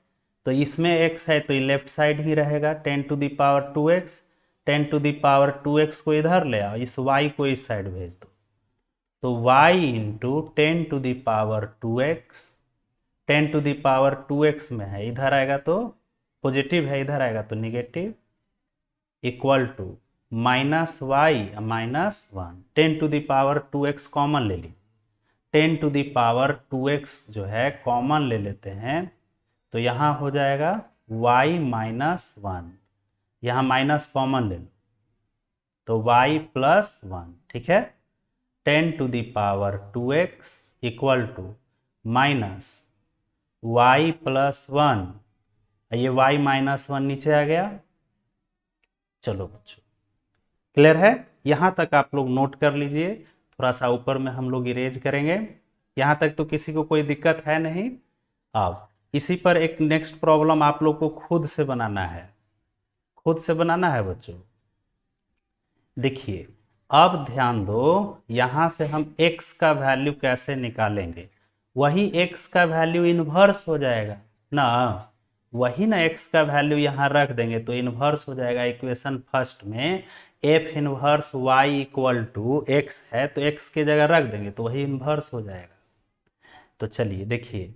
तो इसमें x है तो ये लेफ्ट साइड ही रहेगा, 10 to the power 2x, 10 to the power 2x को इधर ले आओ, इस y को इस साइड भेज दो, तो y into 10 to the power 2x, 10 to the power 2x में है, इधर आएगा तो पॉजिटिव है, इधर आएगा तो negative, equal to minus y minus 1, 10 to the power 2x common ले ली, 10 to the power 2x जो है कॉमन ले लेते हैं, तो यहाँ हो जाएगा y माइनस 1, यहाँ माइनस कॉमन ले लो तो y प्लस 1, ठीक है। 10⁻2x equal to minus y plus 1, ये y माइनस 1 नीचे आ गया। चलो बच्चों क्लियर है, यहां तक आप लोग नोट कर लीजिए, थोड़ा सा ऊपर में हम लोग इरेज करेंगे, यहां तक तो किसी को कोई दिक्कत है नहीं। अब इसी पर एक नेक्स्ट प्रॉब्लम आप लोग को खुद से बनाना है, खुद से बनाना है बच्चों। देखिए अब ध्यान दो, यहां से हम x का वैल्यू कैसे निकालेंगे, वही x का वैल्यू इन्वर्स हो जाएगा ना, वही ना x का वैल्यू यहां रख देंगे तो इन्वर्स हो जाएगा। इक्वेशन फर्स्ट में f inverse y equal to x है तो x की जगह रख देंगे तो वही इन्वर्स हो जाएगा। तो चलिए देखिए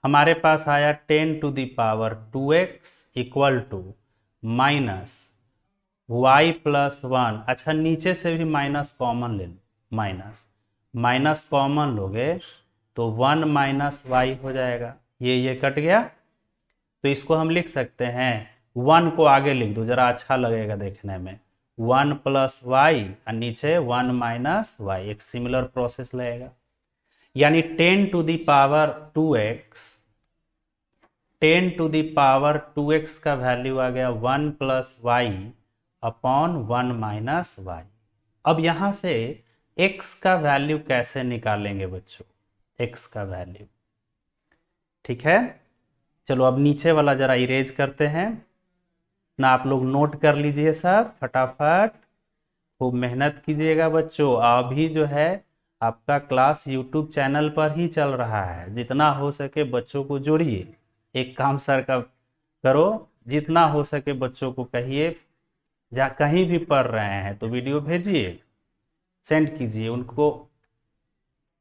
हमारे पास आया 10⁻2x equal to minus y plus 1। अच्छा नीचे से भी माइनस कॉमन ले लो, माइनस माइनस कॉमन लोगे तो 1 माइनस y हो जाएगा, ये कट गया। तो इसको हम लिख सकते हैं, 1 को आगे लिख दो जरा अच्छा लगेगा देखने में, 1 प्लस वाई और नीचे 1 माइनस वाई, एक सिमिलर प्रोसेस लगेगा। यानी 10⁻2x का वैल्यू आ गया 1 plus y upon 1 minus y. अब यहां से x का वैल्यू कैसे निकालेंगे बच्चों, x का वैल्यू, ठीक है। चलो अब नीचे वाला जरा इरेज करते हैं ना, आप लोग नोट कर लीजिए सब फटाफट, खूब मेहनत कीजिएगा बच्चों। अभी जो है आपका क्लास YouTube चैनल पर ही चल रहा है, जितना हो सके बच्चों को जोड़िए। एक काम सर का करो, जितना हो सके बच्चों को कहिए, या कहीं भी पढ़ रहे हैं तो वीडियो भेजिए, सेंड कीजिए उनको,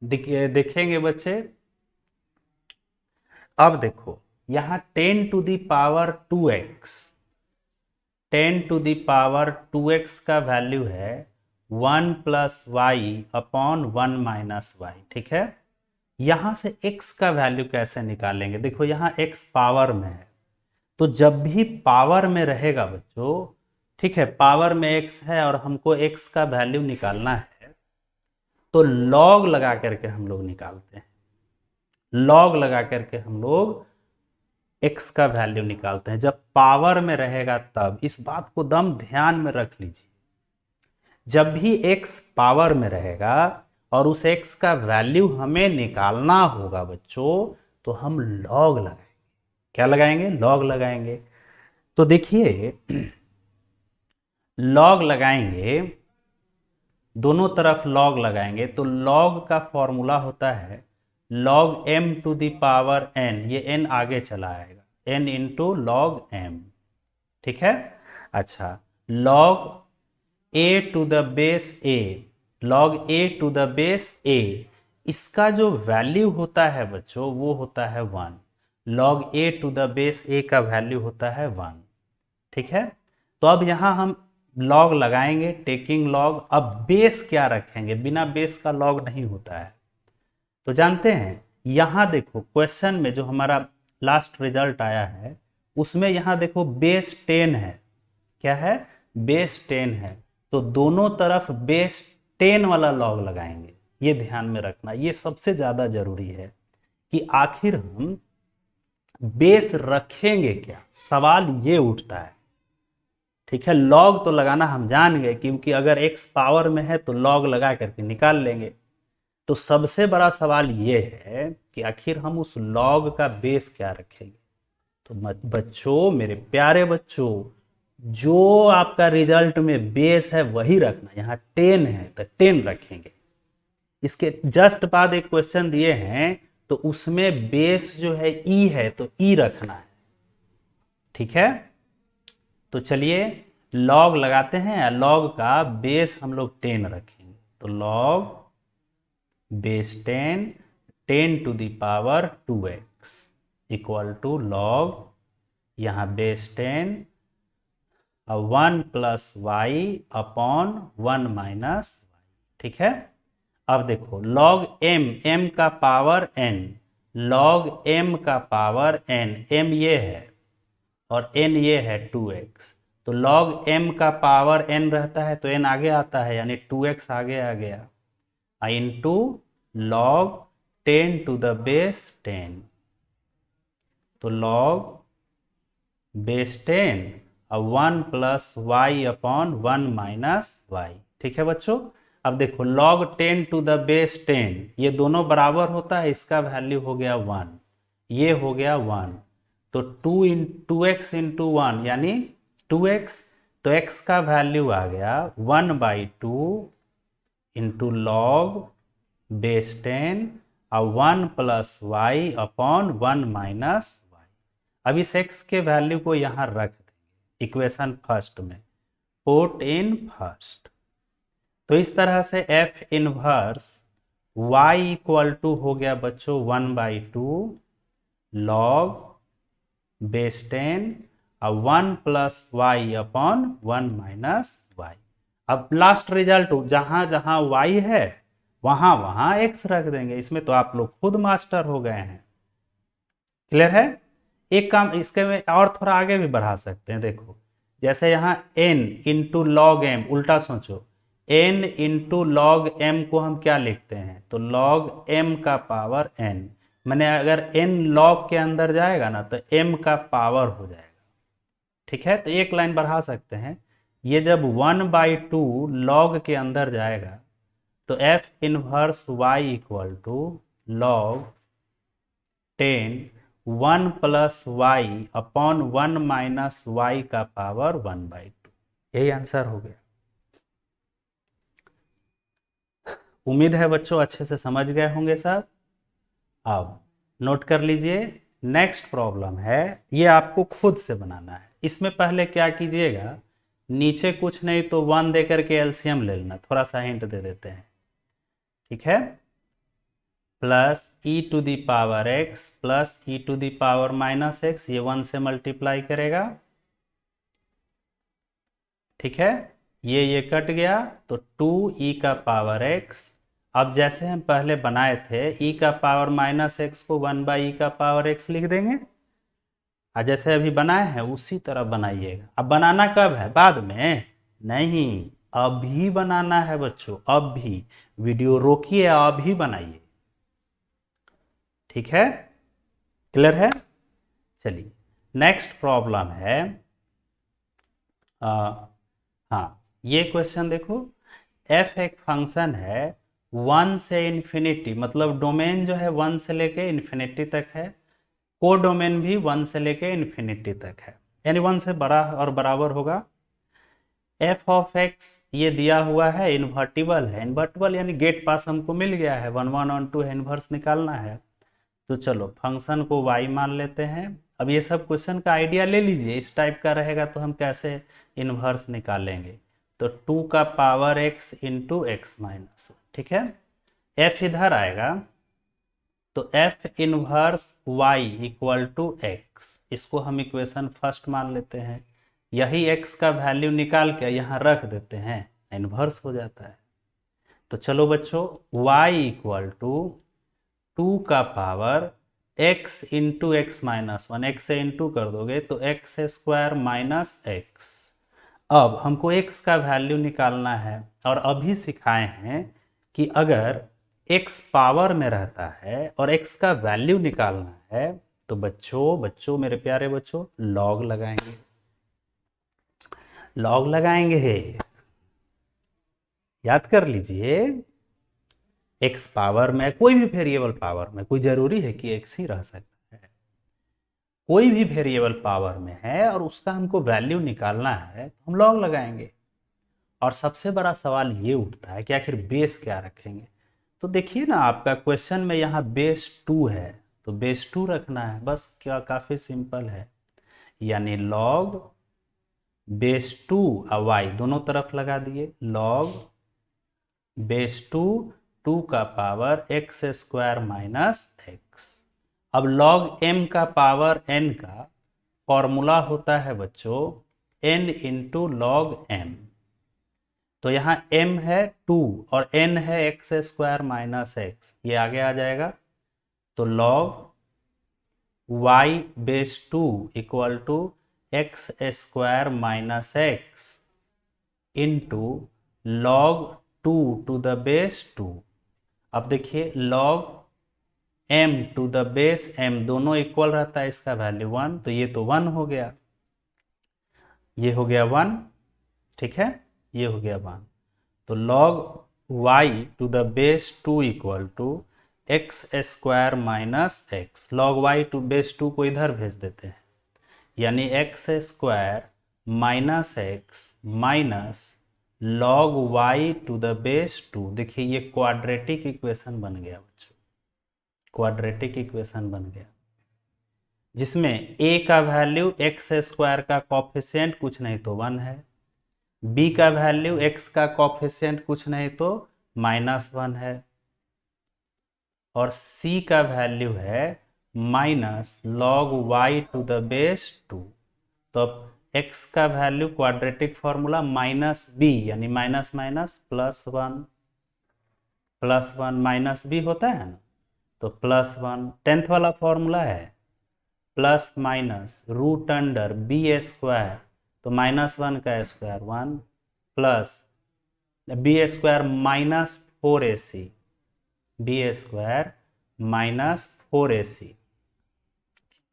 देखेंगे बच्चे। अब देखो यहाँ 10⁻2x का वैल्यू है 1 plus y upon 1 minus y, ठीक है। यहां से x का वैल्यू कैसे निकालेंगे, देखो यहाँ x पावर में है, तो जब भी पावर में रहेगा बच्चों, ठीक है, पावर में x है और हमको x का वैल्यू निकालना है तो log लगा करके हम लोग निकालते हैं, log लगा करके हम लोग x का वैल्यू निकालते हैं जब पावर में रहेगा तब। इस बात को दम ध्यान में रख लीजिए, जब भी x पावर में रहेगा और उस x का वैल्यू हमें निकालना होगा बच्चों तो हम log लगाएंगे। क्या लगाएंगे, log लगाएंगे। तो देखिए log लगाएंगे, दोनों तरफ log लगाएंगे तो log का फॉर्मूला होता है log m to the power n, ये n आगे चला आएगा, n इंटू log m, ठीक है। अच्छा log a to the base a, log a to the base a, इसका जो वैल्यू होता है बच्चों वो होता है 1, log a to the base a का वैल्यू होता है 1, ठीक है। तो अब यहां हम log लगाएंगे, टेकिंग log। अब बेस क्या रखेंगे, बिना बेस का log नहीं होता है, तो जानते हैं। यहां देखो क्वेश्चन में जो हमारा लास्ट रिजल्ट आया है उसमें यहां देखो बेस 10 है, क्या है, बेस 10 है, तो दोनों तरफ बेस 10 वाला log लगाएंगे। ये ध्यान में रखना, ये सबसे ज्यादा जरूरी है कि आखिर हम बेस रखेंगे क्या, सवाल ये उठता है, ठीक है। log तो लगाना हम जान गए, क्योंकि अगर x पावर में है तो log लगा करके निकाल लेंगे। तो सबसे बड़ा सवाल ये है कि आखिर हम उस log का बेस क्या रखेंगे। तो बच्चों, मेरे प्यारे बच्चों, जो आपका रिजल्ट में बेस है वही रखना। यहाँ 10 है तो 10 रखेंगे। इसके जस्ट बाद एक क्वेश्चन दिए हैं तो उसमें बेस जो है ई है तो ई रखना है, ठीक है। तो चलिए log लगाते हैं, log का बेस हम लोग 10 रखेंगे, तो log base 10 to the power 2x equal to log, यहाँ base 10 1 plus y upon 1 minus y, ठीक है। अब देखो log m का पावर n, log m का पावर n, m ये है और n ये है 2x, तो log m का पावर n रहता है तो n आगे आता है, यानी 2x आगे आ गया into log 10 to the base 10, तो log बेस 10 और 1 plus y upon 1 minus y. ठीक है बच्चों, अब देखो log 10 टू द बेस 10 ये दोनों बराबर होता है, इसका वैल्यू हो गया 1, ये हो गया 1, तो 2x इंटू 1 यानी 2x, तो x का वैल्यू आ गया 1/2 इंटू लॉग बेस 10 और 1 plus y upon 1 minus y. अब इस x के वैल्यू को यहां रख देंगे इक्वेशन फर्स्ट में, पुट इन फर्स्ट, तो इस तरह से f inverse y equal to हो गया बच्चों 1/2 लॉग बेस 10 और 1 plus y upon 1 minus y. अब लास्ट रिजल्ट जहां जहां y है वहां वहां x रख देंगे, इसमें तो आप लोग खुद मास्टर हो गए हैं। क्लियर है? एक काम इसके में और थोड़ा आगे भी बढ़ा सकते हैं, देखो जैसे यहाँ n इंटू लॉग एम, उल्टा सोचो n इंटू लॉग एम को हम क्या लिखते हैं, तो लॉग m का पावर n, मैंने अगर n लॉग के अंदर जाएगा ना तो m का पावर हो जाएगा। ठीक है, तो एक लाइन बढ़ा सकते हैं, ये जब 1/2 लॉग के अंदर जाएगा तो f inverse y equal to log 10 1 plus y upon 1 minus y का पावर 1/2, यही आंसर हो गया। उम्मीद है बच्चों अच्छे से समझ गए होंगे सब। अब नोट कर लीजिए, नेक्स्ट प्रॉब्लम है, ये आपको खुद से बनाना है। इसमें पहले क्या कीजिएगा, नीचे कुछ नहीं तो 1 देकर के एलसीएम ले लेना, थोड़ा सा हिंट दे देते हैं। ठीक है, plus e to the power x plus e to the power minus x, ये 1 से मल्टीप्लाई करेगा। ठीक है, ये कट गया तो 2e का पावर x। अब जैसे हम पहले बनाए थे e का पावर माइनस एक्स को 1/e का पावर x लिख देंगे, और जैसे अभी बनाए हैं उसी तरह बनाइएगा। अब बनाना कब है, बाद में नहीं, अभी बनाना है बच्चों, अभी वीडियो रोकिए अभी बनाइए। ठीक है, क्लियर है? चलिए नेक्स्ट प्रॉब्लम है, हाँ ये क्वेश्चन देखो, f एक फंक्शन है 1 से इन्फिनिटी, मतलब डोमेन जो है 1 से लेके इन्फिनिटी तक है, को डोमेन भी 1 से लेके इन्फिनिटी तक है, यानी 1 से बड़ा और बराबर होगा। f ऑफ x ये दिया हुआ है, इन्वर्टिबल है, इन्वर्टिबल यानी गेट पास हमको मिल गया है, 1 1 1 2 है, इन्वर्स निकालना है। तो चलो फंक्शन को y मान लेते हैं। अब ये सब क्वेश्चन का आइडिया ले लीजिए, इस टाइप का रहेगा तो हम कैसे इन्वर्स निकालेंगे, तो 2 का power x into x minus. ठीक है, f इधर आएगा तो f inverse y equal to x, इसको हम इक्वेशन फर्स्ट मान लेते हैं, यही x का वैल्यू निकाल के यहाँ रख देते हैं, इनवर्स हो जाता है। तो चलो बच्चों y इक्वल टू 2 का power x into x minus 1, x से इंटू कर दोगे तो एक्स स्क्वायर माइनस एक्स। अब हमको x का वैल्यू निकालना है, और अभी सिखाए हैं कि अगर x पावर में रहता है और x का वैल्यू निकालना है तो बच्चों मेरे प्यारे बच्चों लॉग लगाएंगे, लॉग लगाएंगे, याद कर लीजिए। x पावर में, कोई भी वेरिएबल पावर में, कोई जरूरी है कि x ही रह सकता है, कोई भी वेरिएबल पावर में है और उसका हमको वैल्यू निकालना है तो हम लॉग लगाएंगे। और सबसे बड़ा सवाल ये उठता है कि आखिर बेस क्या रखेंगे, तो देखिए ना आपका क्वेश्चन में यहाँ बेस 2 है तो बेस 2 रखना है, बस क्या काफ़ी सिंपल है, यानी लॉग बेस 2 और y दोनों तरफ लगा दिए, लॉग बेस 2 का power x square minus x. अब लॉग m का पावर n का फॉर्मूला होता है बच्चों n इंटू लॉग m, तो यहाँ m है 2 और n है एक्स स्क्वायर माइनस एक्स, ये आगे आ जाएगा, तो log y base 2 equal to x square minus x into log 2 to the base 2। अब देखिए log m to the base m दोनों इक्वल रहता है, इसका वैल्यू 1, तो ये तो 1 हो गया, ये हो गया 1, ठीक है, ये हो गया 1। तो log y to the base 2 equal to x square minus x, log y to base 2 को इधर भेज देते हैं, यानी x square minus x minus log y to the base 2। देखिए ये क्वाड्रेटिक इक्वेशन बन गया बच्चों, क्वाड्रेटिक इक्वेशन बन गया, जिसमें a का वैल्यू एक्स स्क्वायर का कॉफिशिएंट कुछ नहीं तो 1 है, b का वैल्यू x का कॉफिशिएंट कुछ नहीं तो -1 है, और c का वैल्यू है minus log y to the base 2। तो अब x का वैल्यू क्वाड्रेटिक फॉर्मूला -b, यानी माइनस माइनस +1, +1 -b होता है ना, तो +1। 10th वाला फॉर्मूला है plus minus root under b square, तो -1 का square 1 plus b square -4ac, b square -4ac,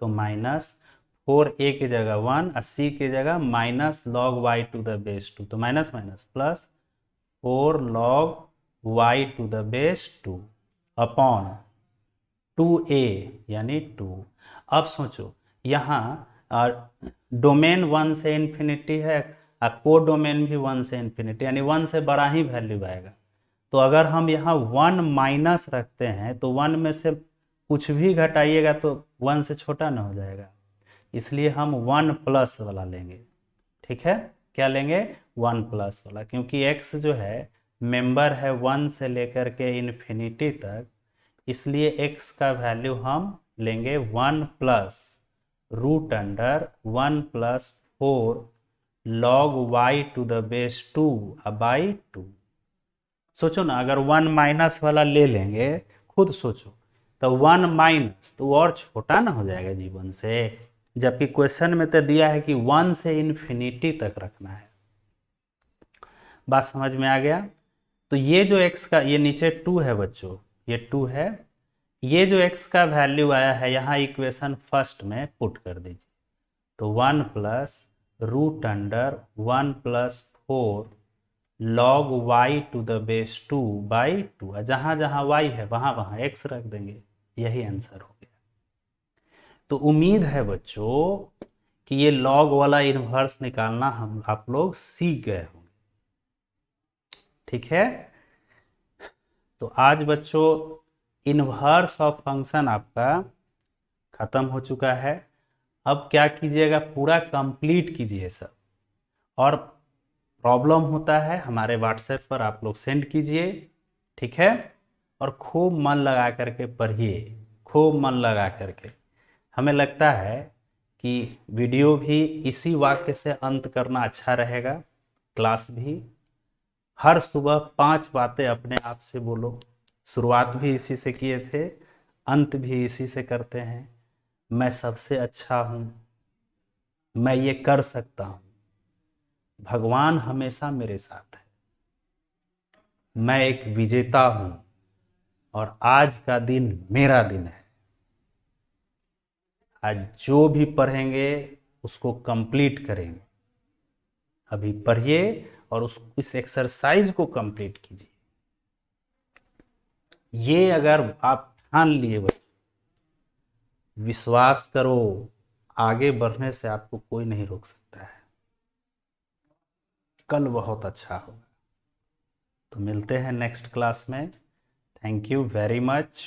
तो -4a की जगह 1 और c की जगह minus log y to the base 2, तो minus minus plus 4 log y to the base 2 upon 2a यानी 2। अब सोचो यहाँ डोमेन 1 से इन्फिनिटी है और को डोमेन भी 1 से इन्फिनिटी, यानी 1 से बड़ा ही वैल्यू आएगा। तो अगर हम यहाँ 1 माइनस रखते हैं तो 1 में से कुछ भी घटाइएगा तो 1 से छोटा ना हो जाएगा, इसलिए हम 1 प्लस वाला लेंगे, ठीक है, क्या लेंगे 1 प्लस वाला, क्योंकि x जो है मेंबर है 1 से लेकर के इन्फिनिटी तक, इसलिए x का वैल्यू हम लेंगे 1 plus root under 1 plus 4 log y to the base 2 by 2। सोचो ना, अगर 1 माइनस वाला ले लेंगे, खुद सोचो, तो 1 माइनस तो और छोटा ना हो जाएगा जीवन से, जबकि क्वेश्चन में तो दिया है कि 1 से इन्फिनिटी तक रखना है। बात समझ में आ गया? तो ये जो x का, ये नीचे 2 है बच्चों, ये 2 है, ये जो x का वैल्यू आया है यहाँ इक्वेशन फर्स्ट में पुट कर दीजिए, तो 1 plus root under 1 plus 4 log y to the base 2 by 2, जहाँ जहाँ y है वहाँ वहाँ x रख देंगे, यही आंसर हो गया। तो उम्मीद है बच्चों कि ये लॉग वाला इन्वर्स निकालना हम आप लोग सीख गए होंगे, ठीक है। तो आज बच्चों इन्वर्स ऑफ फंक्शन आपका खत्म हो चुका है। अब क्या कीजिएगा, पूरा कंप्लीट कीजिए सब, और प्रॉब्लम होता है हमारे व्हाट्सएप पर आप लोग सेंड कीजिए, ठीक है, और खूब मन लगा करके पढ़िए, खूब मन लगा करके। हमें लगता है कि वीडियो भी इसी वाक्य से अंत करना अच्छा रहेगा, क्लास भी हर सुबह 5 बातें अपने आप से बोलो, शुरुआत भी इसी से किए थे, अंत भी इसी से करते हैं। मैं सबसे अच्छा हूँ, मैं ये कर सकता हूँ, भगवान हमेशा मेरे साथ है, मैं एक विजेता हूँ और आज का दिन मेरा दिन है। आज जो भी पढ़ेंगे उसको कंप्लीट करेंगे। अभी पढ़िए और इस एक्सरसाइज को कंप्लीट कीजिए। ये अगर आप ठान लिए बच्चों, विश्वास करो, आगे बढ़ने से आपको कोई नहीं रोक सकता है, कल बहुत अच्छा होगा। तो मिलते हैं नेक्स्ट क्लास में। Thank you very much.